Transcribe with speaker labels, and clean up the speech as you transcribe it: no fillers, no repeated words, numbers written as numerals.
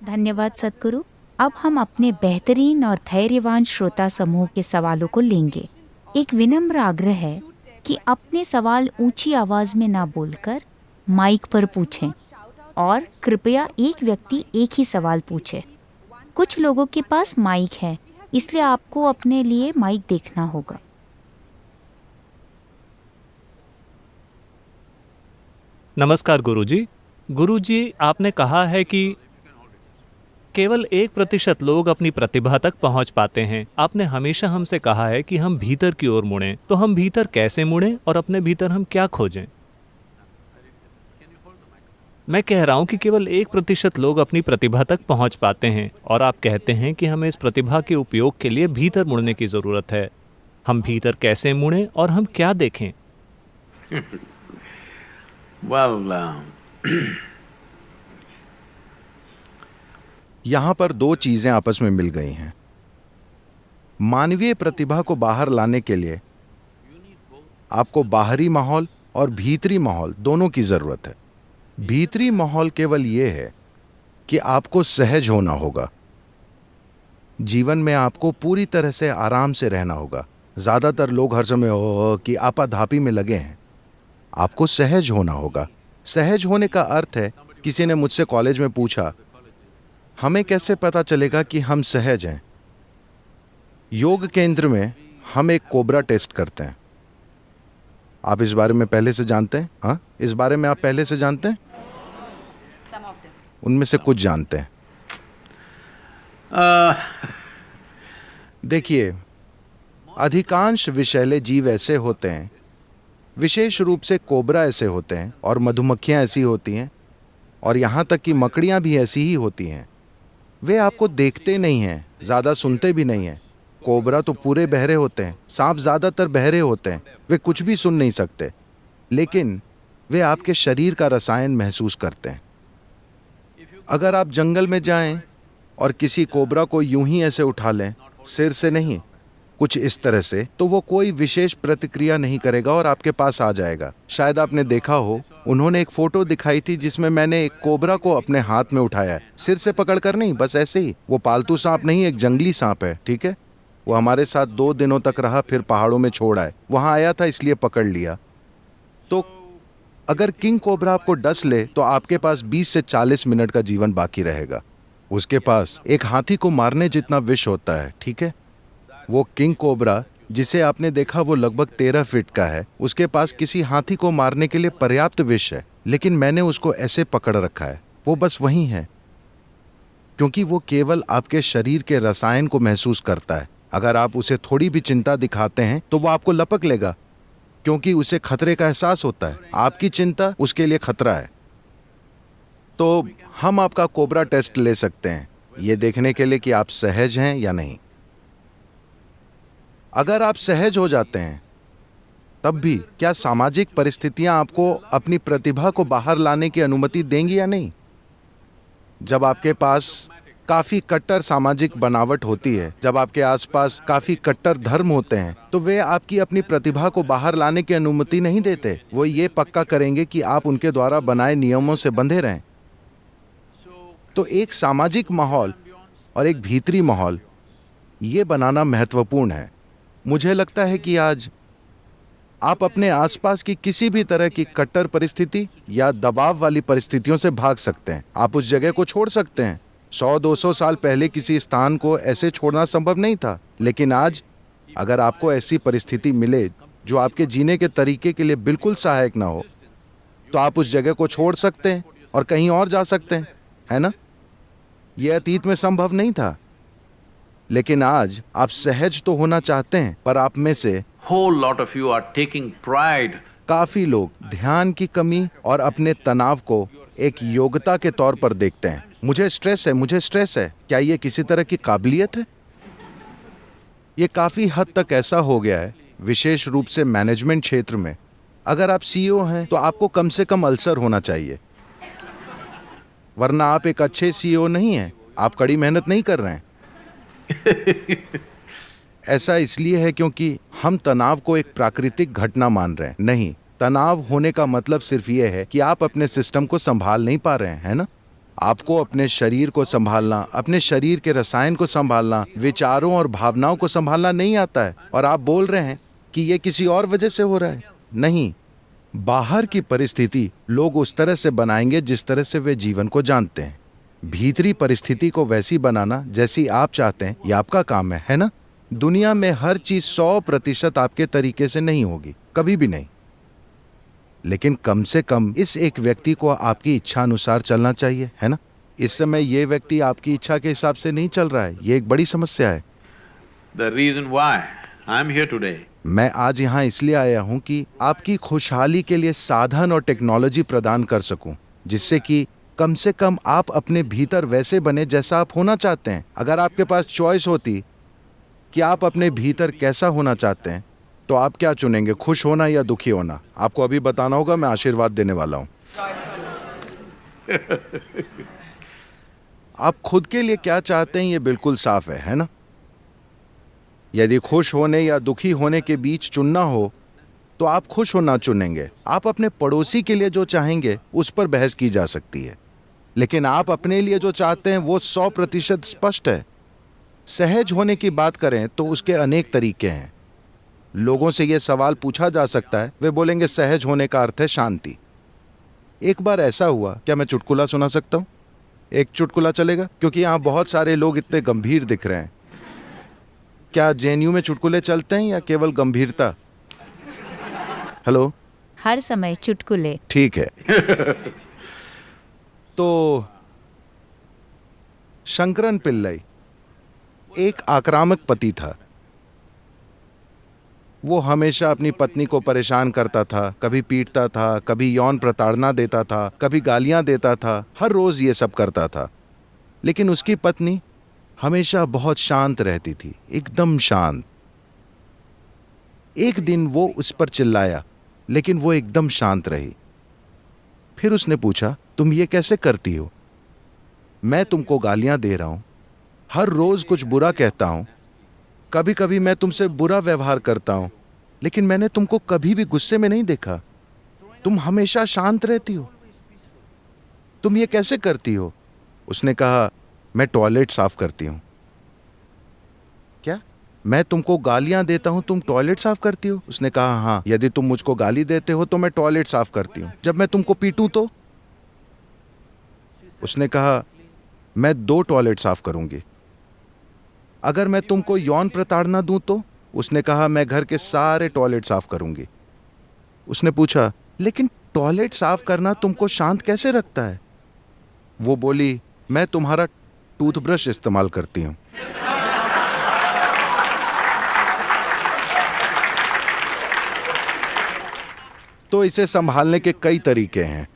Speaker 1: धन्यवाद सद्गुरु। अब हम अपने बेहतरीन और धैर्यवान श्रोता समूह के सवालों को लेंगे। एक विनम्र आग्रह है कि अपने सवाल ऊंची आवाज में ना बोलकर माइक पर पूछें और कृपया एक व्यक्ति एक ही सवाल पूछे। कुछ लोगों के पास माइक है, इसलिए आपको अपने लिए माइक देखना होगा।
Speaker 2: नमस्कार गुरुजी। गुरुजी, आपने कहा है कि केवल 1% लोग अपनी प्रतिभा तक पहुंच पाते हैं। आपने हमेशा हमसे कहा है कि हम भीतर की ओर मुड़ें, तो हम भीतर कैसे मुड़ें और अपने भीतर हम क्या खोजें? मैं कह रहा हूं कि केवल 1% लोग अपनी प्रतिभा तक पहुंच पाते हैं और आप कहते हैं कि हमें इस प्रतिभा के उपयोग के लिए भीतर मुड़ने की जरूरत है। हम भीतर कैसे मुड़ें और हम क्या देखें?
Speaker 3: यहां पर दो चीजें आपस में मिल गई हैं। मानवीय प्रतिभा को बाहर लाने के लिए आपको बाहरी माहौल और भीतरी माहौल दोनों की जरूरत है। भीतरी माहौल केवल यह है कि आपको सहज होना होगा। जीवन में आपको पूरी तरह से आराम से रहना होगा। ज्यादातर लोग हर समय की आपाधापी में लगे हैं। आपको सहज होना होगा। सहज होने का अर्थ है, किसी ने मुझसे कॉलेज में पूछा, हमें कैसे पता चलेगा कि हम सहज हैं? योग केंद्र में हम एक कोबरा टेस्ट करते हैं। आप इस बारे में पहले से जानते हैं? हाँ, इस बारे में आप पहले से जानते हैं? उनमें से कुछ जानते हैं। देखिए, अधिकांश विषैले जीव ऐसे होते हैं, विशेष रूप से कोबरा ऐसे होते हैं, और मधुमक्खियां ऐसी होती हैं, और यहां तक कि मकड़ियां भी ऐसी ही होती हैं। वे आपको देखते नहीं हैं, ज्यादा सुनते भी नहीं हैं। कोबरा तो पूरे बहरे होते हैं, सांप ज्यादातर बहरे होते हैं, वे कुछ भी सुन नहीं सकते, लेकिन वे आपके शरीर का रसायन महसूस करते हैं। अगर आप जंगल में जाएं और किसी कोबरा को यूं ही ऐसे उठा लें, सिर से नहीं, कुछ इस तरह से, तो वो कोई विशेष प्रतिक्रिया नहीं करेगा और आपके पास आ जाएगा। शायद आपने देखा हो, उन्होंने एक फोटो दिखाई थी जिसमें मैंने एक कोबरा को अपने हाथ में उठाया है, सिर से पकड़कर नहीं, बस ऐसे ही। वो पालतू सांप नहीं, एक जंगली सांप है, ठीक है? वो हमारे साथ 2 दिनों तक रहा, फिर पहाड़ों में छोड़ आए। वहां आया था इसलिए पकड़ लिया। तो अगर किंग कोबरा आपको डस ले तो आपके पास 20 से 40 मिनट का जीवन बाकी रहेगा। उसके पास एक हाथी को मारने जितना विष होता है, ठीक है? वो किंग कोबरा जिसे आपने देखा वो लगभग 13 फीट का है। उसके पास किसी हाथी को मारने के लिए पर्याप्त विष है, लेकिन मैंने उसको ऐसे पकड़ रखा है, वो बस वहीं है, क्योंकि वो केवल आपके शरीर के रसायन को महसूस करता है। अगर आप उसे थोड़ी भी चिंता दिखाते हैं तो वो आपको लपक लेगा, क्योंकि उसे खतरे का एहसास होता है। आपकी चिंता उसके लिए खतरा है। तो हम आपका कोबरा टेस्ट ले सकते हैं, ये देखने के लिए कि आप सहज हैं या नहीं। अगर आप सहज हो जाते हैं, तब भी क्या सामाजिक परिस्थितियां आपको अपनी प्रतिभा को बाहर लाने की अनुमति देंगी या नहीं? जब आपके पास काफी कट्टर सामाजिक बनावट होती है, जब आपके आसपास काफी कट्टर धर्म होते हैं, तो वे आपकी अपनी प्रतिभा को बाहर लाने की अनुमति नहीं देते। वो ये पक्का करेंगे कि आप उनके द्वारा बनाए नियमों से बंधे रहें। तो एक सामाजिक माहौल और एक भीतरी माहौल, ये बनाना महत्वपूर्ण है। मुझे लगता है कि आज आप अपने आसपास की किसी भी तरह की कट्टर परिस्थिति या दबाव वाली परिस्थितियों से भाग सकते हैं। आप उस जगह को छोड़ सकते हैं। 100-200 साल पहले किसी स्थान को ऐसे छोड़ना संभव नहीं था, लेकिन आज अगर आपको ऐसी परिस्थिति मिले जो आपके जीने के तरीके के लिए बिल्कुल सहायक ना हो, तो आप उस जगह को छोड़ सकते हैं और कहीं और जा सकते हैं, है ना? यह अतीत में संभव नहीं था, लेकिन आज आप सहज तो होना चाहते हैं, पर आप में से
Speaker 4: whole lot of you are taking pride.
Speaker 3: काफी लोग ध्यान की कमी और अपने तनाव को एक योग्यता के तौर पर देखते हैं। मुझे स्ट्रेस है, मुझे स्ट्रेस है। क्या ये किसी तरह की काबिलियत है? ये काफी हद तक ऐसा हो गया है, विशेष रूप से मैनेजमेंट क्षेत्र में। अगर आप सीईओ हैं तो आपको कम से कम अल्सर होना चाहिए, वरना आप एक अच्छे सीईओ नहीं हैं। आप कड़ी मेहनत नहीं कर रहे हैं। ऐसा इसलिए है क्योंकि हम तनाव को एक प्राकृतिक घटना मान रहे हैं। नहीं, तनाव होने का मतलब सिर्फ ये है कि आप अपने सिस्टम को संभाल नहीं पा रहे हैं, है ना? आपको अपने शरीर को संभालना, अपने शरीर के रसायन को संभालना, विचारों और भावनाओं को संभालना नहीं आता है, और आप बोल रहे हैं कि ये किसी और वजह से हो रहा है। नहीं, बाहर की परिस्थिति लोग उस तरह से बनाएंगे जिस तरह से वे जीवन को जानते हैं। भीतरी परिस्थिति को वैसी बनाना जैसी आप चाहते हैं, ये आपका काम है ना? दुनिया में हर चीज 100% आपके तरीके से नहीं होगी, कभी भी नहीं, लेकिन कम से कम इस एक व्यक्ति को आपकी इच्छा अनुसार चलना चाहिए, है ना? इस समय ये व्यक्ति आपकी इच्छा के हिसाब से नहीं चल रहा है, ये एक बड़ी समस्या है।
Speaker 4: The reason why I am here today
Speaker 3: मैं आज यहाँ इसलिए आया हूँ कि आपकी खुशहाली के लिए साधन और टेक्नोलॉजी प्रदान कर सकूं, जिससे कि कम से कम आप अपने भीतर वैसे बने जैसा आप होना चाहते हैं। अगर आपके पास चॉइस होती कि आप अपने भीतर कैसा होना चाहते हैं, तो आप क्या चुनेंगे, खुश होना या दुखी होना? आपको अभी बताना होगा, मैं आशीर्वाद देने वाला हूं। आप खुद के लिए क्या चाहते हैं ये बिल्कुल साफ है ना? यदि खुश होने या दुखी होने के बीच चुनना हो तो आप खुश होना चुनेंगे। आप अपने पड़ोसी के लिए जो चाहेंगे उस पर बहस की जा सकती है, लेकिन आप अपने लिए जो चाहते हैं वो 100% स्पष्ट है। सहज होने की बात करें तो उसके अनेक तरीके हैं। लोगों से यह सवाल पूछा जा सकता है, वे बोलेंगे सहज होने का अर्थ है शांति। एक बार ऐसा हुआ, क्या मैं चुटकुला सुना सकता हूं? एक चुटकुला चलेगा? क्योंकि यहां बहुत सारे लोग इतने गंभीर दिख रहे हैं। क्या जेएनयू में चुटकुले चलते हैं या केवल गंभीरता? हेलो,
Speaker 1: हर समय चुटकुले।
Speaker 3: ठीक है। तो शंकरन पिल्लई एक आक्रामक पति था। वो हमेशा अपनी पत्नी को परेशान करता था, कभी पीटता था, कभी यौन प्रताड़ना देता था, कभी गालियां देता था, हर रोज ये सब करता था। लेकिन उसकी पत्नी हमेशा बहुत शांत रहती थी, एकदम शांत। एक दिन वो उस पर चिल्लाया, लेकिन वो एकदम शांत रही। फिर उसने पूछा, तुम ये कैसे करती हो? मैं तुमको गालियां दे रहा हूं, हर रोज कुछ बुरा कहता हूं, कभी कभी मैं तुमसे बुरा व्यवहार करता हूं, लेकिन मैंने तुमको कभी भी गुस्से में नहीं देखा। तुम हमेशा शांत रहती हो, तुम ये कैसे करती हो? उसने कहा, मैं टॉयलेट साफ करती हूं। क्या? मैं तुमको गालियां देता हूं, तुम टॉयलेट साफ करती हो? उसने कहा, हाँ, यदि तुम मुझको गाली देते हो तो मैं टॉयलेट साफ करती हूं। जब मैं तुमको पीटूं तो? उसने कहा, मैं 2 टॉयलेट साफ करूंगी। अगर मैं तुमको यौन प्रताड़ना दूं तो? उसने कहा, मैं घर के सारे टॉयलेट साफ करूंगी। उसने पूछा, लेकिन टॉयलेट साफ करना तुमको शांत कैसे रखता है? वो बोली, मैं तुम्हारा टूथब्रश इस्तेमाल करती हूं। तो इसे संभालने के कई तरीके हैं।